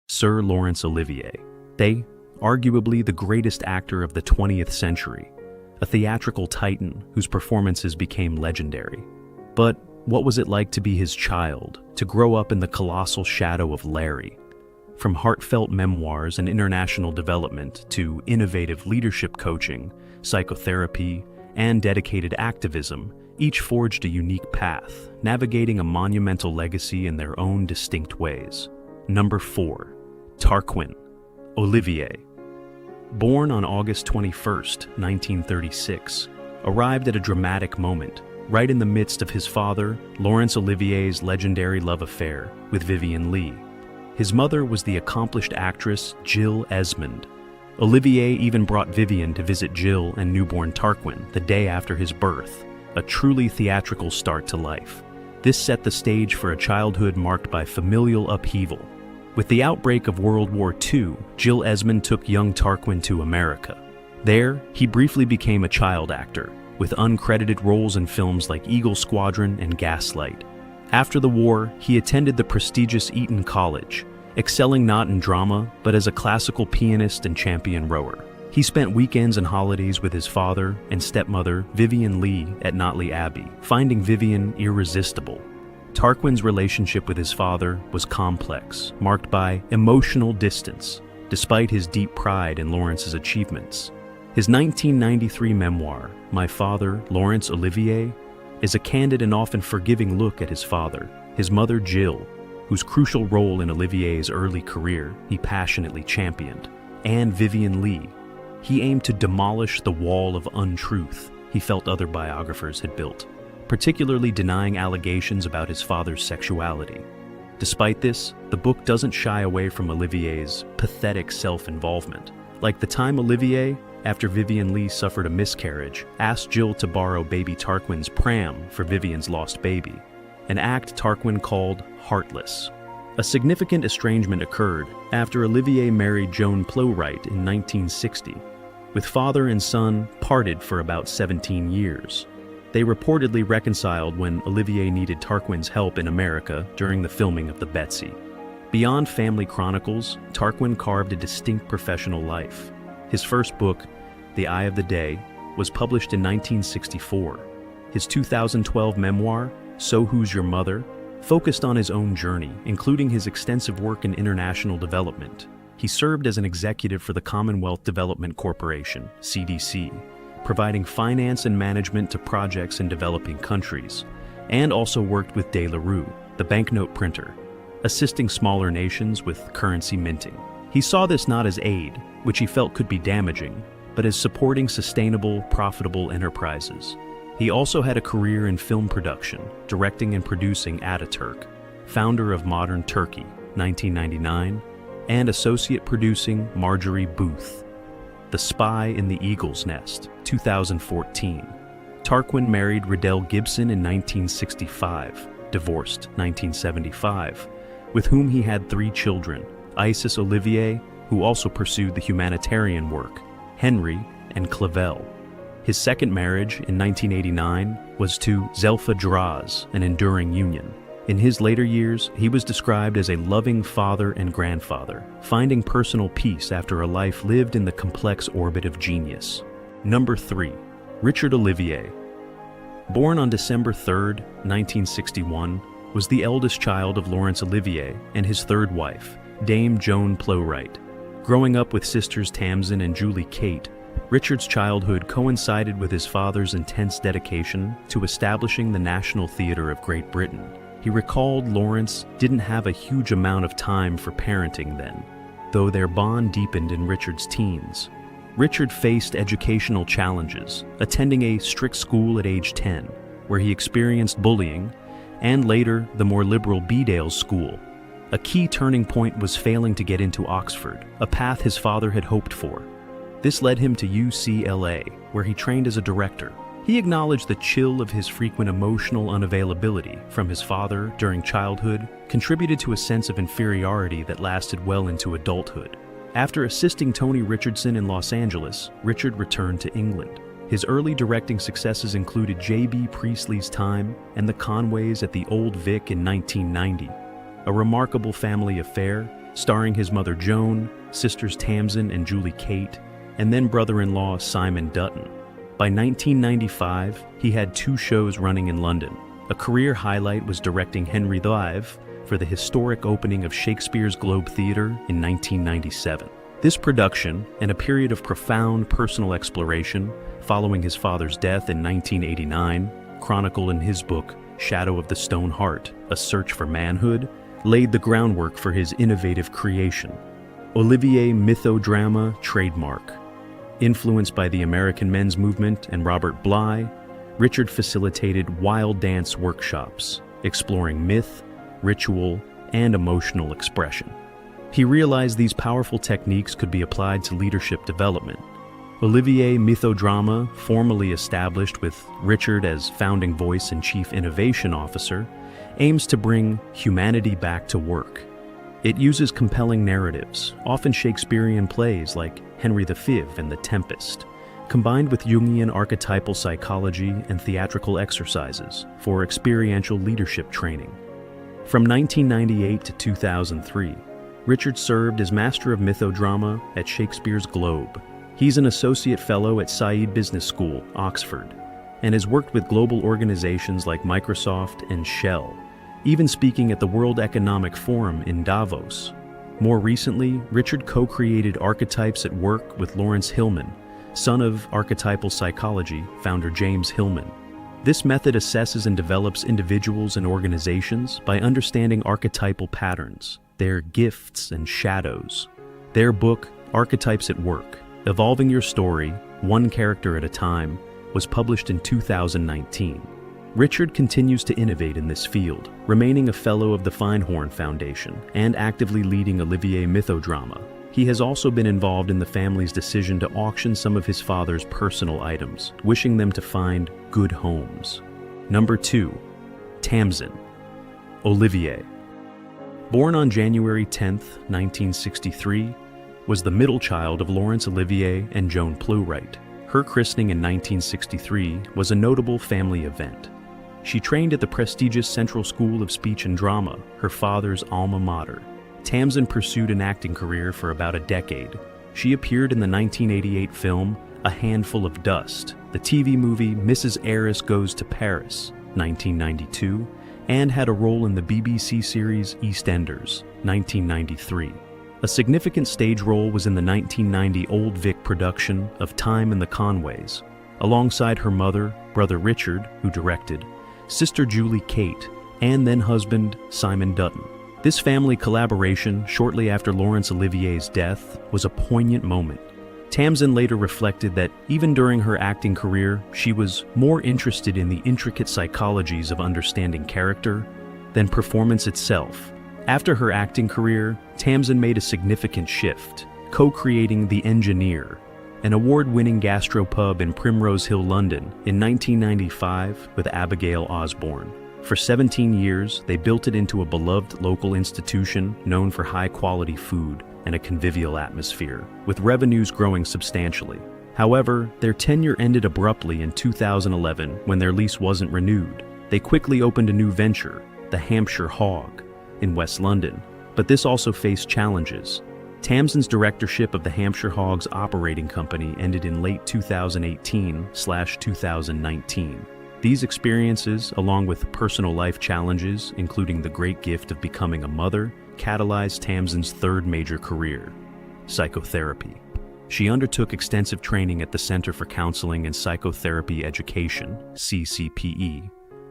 Sir Laurence Olivier. They, arguably the greatest actor of the 20th century, a theatrical titan whose performances became legendary. But what was it like to be his child, to grow up in the colossal shadow of Larry? From heartfelt memoirs and international development to innovative leadership coaching, psychotherapy, and dedicated activism, each forged a unique path, navigating a monumental legacy in their own distinct ways. Number 4. Tarquin Olivier. Born on August 21, 1936, arrived at a dramatic moment, right in the midst of his father, Laurence Olivier's legendary love affair with Vivien Leigh. His mother was the accomplished actress Jill Esmond. Olivier even brought Vivien to visit Jill and newborn Tarquin the day after his birth, a truly theatrical start to life. This set the stage for a childhood marked by familial upheaval. With the outbreak of World War II, Jill Esmond took young Tarquin to America. There, he briefly became a child actor, with uncredited roles in films like Eagle Squadron and Gaslight. After the war, he attended the prestigious Eton College, excelling not in drama, but as a classical pianist and champion rower. He spent weekends and holidays with his father and stepmother, Vivien Leigh, at Notley Abbey, finding Vivien irresistible. Tarquin's relationship with his father was complex, marked by emotional distance, despite his deep pride in Laurence's achievements. His 1993 memoir, My Father, Laurence Olivier, is a candid and often forgiving look at his father, his mother Jill, whose crucial role in Olivier's early career he passionately championed, and Vivien Leigh. He aimed to demolish the wall of untruth he felt other biographers had built, particularly denying allegations about his father's sexuality. Despite this, the book doesn't shy away from Olivier's pathetic self-involvement. Like the time Olivier, after Vivien Leigh suffered a miscarriage, asked Jill to borrow baby Tarquin's pram for Vivien's lost baby, an act Tarquin called heartless. A significant estrangement occurred after Olivier married Joan Plowright in 1960, with father and son parted for about 17 years. They reportedly reconciled when Olivier needed Tarquin's help in America during the filming of The Betsy. Beyond family chronicles, Tarquin carved a distinct professional life. His first book, The Eye of the Day, was published in 1964. His 2012 memoir, So Who's Your Mother, focused on his own journey, including his extensive work in international development. He served as an executive for the Commonwealth Development Corporation, CDC, providing finance and management to projects in developing countries, and also worked with De La Rue, the banknote printer, assisting smaller nations with currency minting. He saw this not as aid, which he felt could be damaging, but as supporting sustainable, profitable enterprises. He also had a career in film production, directing and producing Ataturk, founder of Modern Turkey, 1999, and associate producing Marjorie Booth, The Spy in the Eagle's Nest, 2014. Tarquin married Riddell Gibson in 1965, divorced 1975, with whom he had 3 children, Isis Olivier, who also pursued the humanitarian work, Henry, and Clavel. His second marriage in 1989 was to Zelfa Draz, an enduring union. In his later years, he was described as a loving father and grandfather, finding personal peace after a life lived in the complex orbit of genius. Number 3. Richard Olivier. Born on December 3, 1961, was the eldest child of Laurence Olivier and his third wife, Dame Joan Plowright. Growing up with sisters Tamson and Julie Kate, Richard's childhood coincided with his father's intense dedication to establishing the National Theatre of Great Britain. He recalled Laurence didn't have a huge amount of time for parenting then, though their bond deepened in Richard's teens. Richard faced educational challenges, attending a strict school at age 10, where he experienced bullying, and later the more liberal Bedales School. A key turning point was failing to get into Oxford, a path his father had hoped for. This led him to UCLA, where he trained as a director. He acknowledged the chill of his frequent emotional unavailability from his father during childhood contributed to a sense of inferiority that lasted well into adulthood. After assisting Tony Richardson in Los Angeles, Richard returned to England. His early directing successes included J.B. Priestley's Time and The Conways at the Old Vic in 1990. A Remarkable Family Affair, starring his mother Joan, sisters Tamson and Julie Kate, and then brother-in-law Simon Dutton. By 1995, he had 2 shows running in London. A career highlight was directing Henry V for the historic opening of Shakespeare's Globe Theatre in 1997. This production, and a period of profound personal exploration following his father's death in 1989, chronicled in his book Shadow of the Stone Heart, A Search for Manhood, laid the groundwork for his innovative creation. Olivier mythodrama trademark. Influenced by the American men's movement and Robert Bly, Richard facilitated wild dance workshops, exploring myth, ritual, and emotional expression. He realized these powerful techniques could be applied to leadership development. Olivier Mythodrama, formally established with Richard as founding voice and chief innovation officer, aims to bring humanity back to work. It uses compelling narratives, often Shakespearean plays like Henry V and The Tempest, combined with Jungian archetypal psychology and theatrical exercises for experiential leadership training. From 1998 to 2003, Richard served as Master of Mythodrama at Shakespeare's Globe. He's an Associate Fellow at Saïd Business School, Oxford, and has worked with global organizations like Microsoft and Shell, even speaking at the World Economic Forum in Davos. More recently, Richard co-created Archetypes at Work with Lawrence Hillman, son of archetypal psychology founder James Hillman. This method assesses and develops individuals and organizations by understanding archetypal patterns, their gifts and shadows. Their book, Archetypes at Work, Evolving Your Story, One Character at a Time, was published in 2019. Richard continues to innovate in this field, remaining a fellow of the Feinhorn Foundation and actively leading Olivier Mythodrama. He has also been involved in the family's decision to auction some of his father's personal items, wishing them to find good homes. Number 2. Tamson Olivier. Born on January 10, 1963, was the middle child of Laurence Olivier and Joan Plewright. Her christening in 1963 was a notable family event. She trained at the prestigious Central School of Speech and Drama, her father's alma mater. Tamson pursued an acting career for about a decade. She appeared in the 1988 film A Handful of Dust, the TV movie Mrs. Heiress Goes to Paris, 1992, and had a role in the BBC series EastEnders, 1993. A significant stage role was in the 1990 Old Vic production of Time and the Conways, alongside her mother, brother Richard, who directed, sister Julie Kate, and then husband Simon Dutton. This family collaboration, shortly after Laurence Olivier's death, was a poignant moment. Tamson later reflected that even during her acting career, she was more interested in the intricate psychologies of understanding character than performance itself. After her acting career, Tamson made a significant shift, co-creating The Engineer, an award-winning gastropub in Primrose Hill, London, in 1995 with Abigail Osborne. For 17 years, they built it into a beloved local institution known for high-quality food and a convivial atmosphere, with revenues growing substantially. However, their tenure ended abruptly in 2011 when their lease wasn't renewed. They quickly opened a new venture, the Hampshire Hog, in West London, but this also faced challenges. Tamson's directorship of the Hampshire Hog's operating company ended in late 2018/2019. These experiences, along with personal life challenges, including the great gift of becoming a mother, catalyzed Tamson's third major career, psychotherapy. She undertook extensive training at the Center for Counseling and Psychotherapy Education, CCPE,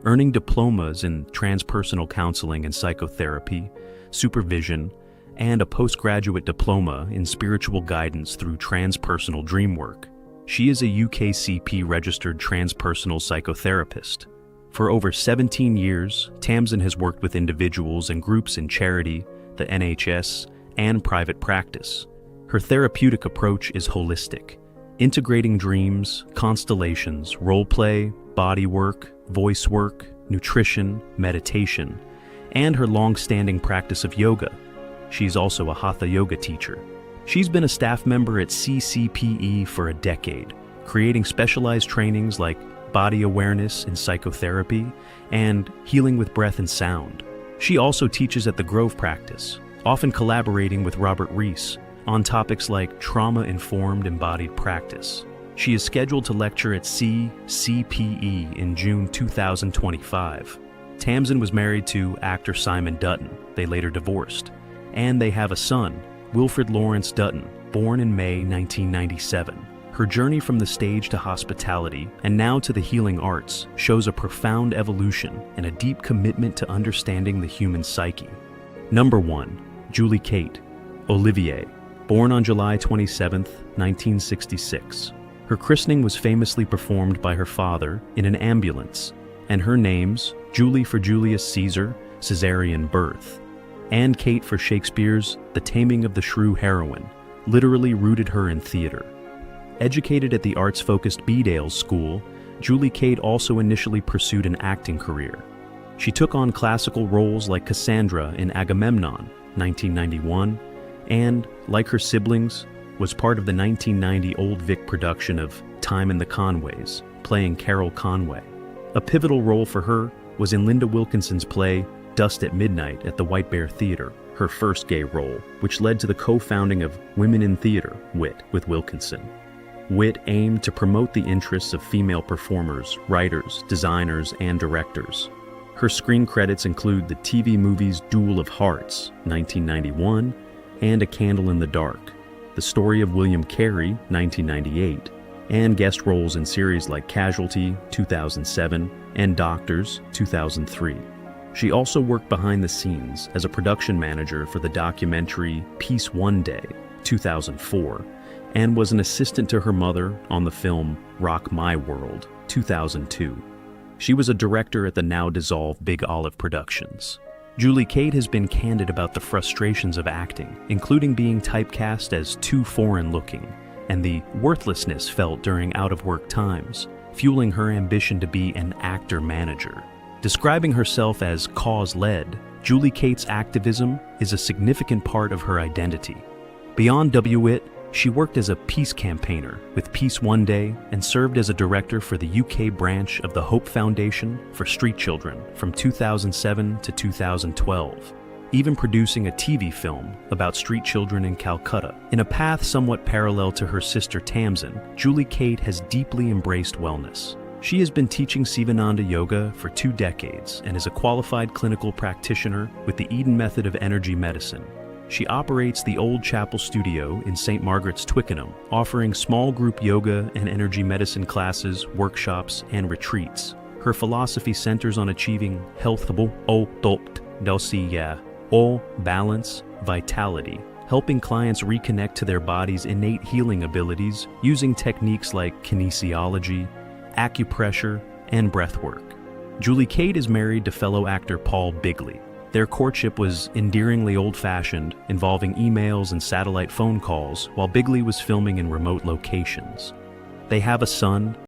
earning diplomas in transpersonal counseling and psychotherapy, supervision, and a postgraduate diploma in spiritual guidance through transpersonal dreamwork. She is a UKCP-registered transpersonal psychotherapist. For over 17 years, Tamson has worked with individuals and groups in charity, the NHS, and private practice. Her therapeutic approach is holistic, integrating dreams, constellations, role-play, body work, voice work, nutrition, meditation, and her long-standing practice of yoga. She's also a Hatha yoga teacher. She's been a staff member at CCPE for a decade, creating specialized trainings like body awareness in psychotherapy and healing with breath and sound. She also teaches at the Grove Practice, often collaborating with Robert Rees on topics like trauma-informed embodied practice. She is scheduled to lecture at CCPE in June 2025. Tamson was married to actor Simon Dutton. They later divorced. And they have a son, Wilfred Lawrence Dutton, born in May 1997. Her journey from the stage to hospitality and now to the healing arts shows a profound evolution and a deep commitment to understanding the human psyche. Number 1. Julie Kate Olivier, born on July 27, 1966. Her christening was famously performed by her father in an ambulance, and her names, Julie for Julius Caesar, Caesarean birth, and Kate for Shakespeare's The Taming of the Shrew heroine, literally rooted her in theater. Educated at the arts-focused Bedales School, Julie Kate also initially pursued an acting career. She took on classical roles like Cassandra in Agamemnon, 1991, and, like her siblings, was part of the 1990 Old Vic production of Time in the Conways, playing Carol Conway. A pivotal role for her was in Linda Wilkinson's play Dust at Midnight at the White Bear Theater, her first gay role, which led to the co-founding of Women in Theater, WIT, with Wilkinson. WIT aimed to promote the interests of female performers, writers, designers, and directors. Her screen credits include the TV movies Duel of Hearts, 1991, and A Candle in the Dark, The Story of William Carey, 1998, and guest roles in series like Casualty, 2007, and Doctors, 2003. She also worked behind the scenes as a production manager for the documentary Peace One Day, 2004, and was an assistant to her mother on the film Rock My World, 2002. She was a director at the now-dissolved Big Olive Productions. Julie Kate has been candid about the frustrations of acting, including being typecast as too foreign-looking, and the worthlessness felt during out-of-work times, fueling her ambition to be an actor-manager. Describing herself as cause-led, Julie Kate's activism is a significant part of her identity. Beyond WIT, she worked as a peace campaigner with Peace One Day and served as a director for the UK branch of the Hope Foundation for Street Children from 2007 to 2012, even producing a TV film about street children in Calcutta. In a path somewhat parallel to her sister Tamson, Julie Kate has deeply embraced wellness. She has been teaching Sivananda Yoga for 2 decades and is a qualified clinical practitioner with the Eden Method of Energy Medicine. She operates the Old Chapel Studio in St. Margaret's, Twickenham, offering small group yoga and energy medicine classes, workshops, and retreats. Her philosophy centers on achieving healthful, balance, vitality, helping clients reconnect to their body's innate healing abilities using techniques like kinesiology, acupressure, and breathwork. Julie Kate is married to fellow actor Paul Bigley. Their courtship was endearingly old-fashioned, involving emails and satellite phone calls while Bigley was filming in remote locations. They have a son,